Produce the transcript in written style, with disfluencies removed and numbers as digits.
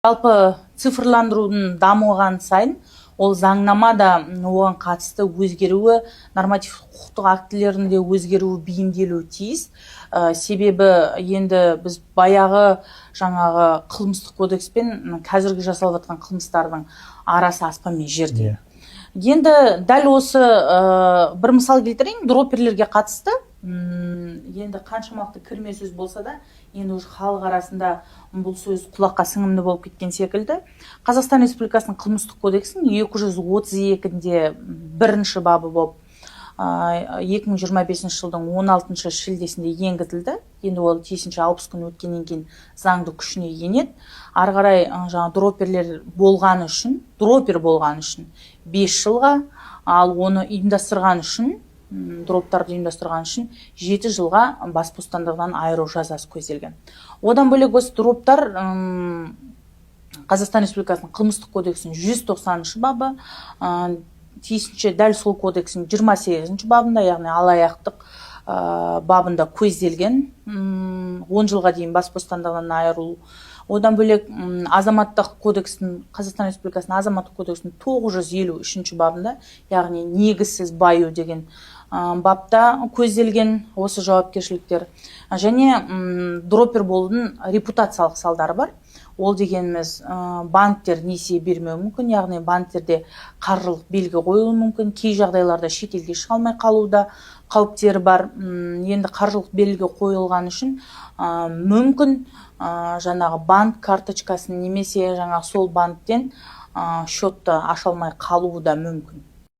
Жалпы цифрландырудың дамыған сайын ол заңнама да оған қатысты өзгеруі, норматив құқықтық актілерінде өзгеруі, бейімделуі тиіс. Себебі енді біз баяғы жаңағы қылмыстық кодекспен қазіргі жасалып жатқан қылмыстардың арасы аспан мен жердей. Енді дәл осы бір мысал келтірейін, дроперлерге қатысты. Енді қаншамақты кірме сөз болса да, енді уже халық арасында бұл сөз құлаққа сіңімді болып кеткен секілді. Қазақстан Республикасының қылмыстық кодексінің 232-де бірінші бабы болып 2025 жылдың 16 шілдесінде енгізілді. Енді ол тиісінше 60 күн өткеннен кейін заңды күшіне енеді. Ары қарай дропер болғаны үшін 5 жылға, ал оны ұйымдастырған үшін, дроптарды ұйымдастырған үшін 7 жылға бас бостандығынан айыру жазасы көзделген. Одан бөлек осы дроптар Қазақстан Республикасының қылмыстық кодексінің 190 бабы, тиісінше дәл сол кодекстің 28 бабында, яғни алаяқтық бабында көзделген 10 жылға дейін бас бостандығынан айыру. Одан бөлек азаматтық кодекстің, Қазақстан Республикасының азаматтық кодексінің 953 бабында, яғни негізсіз баю деген бапта көзделген осы жауапкершіліктер. Және дропер болудың репутациялық салдары бар. Ол дегеніміз банктер несие бермеуі мүмкін, яғни банктерде қаржылық белгі қойылуы мүмкін, кей жағдайларда шетелге шыға алмай қалуда қауіптері бар. Енді қаржылық белгі қойылған үшін мүмкін жаңағы банк карточкасын немесе жаңағы сол банктен счетты аша алмай қалуы да мүмкін.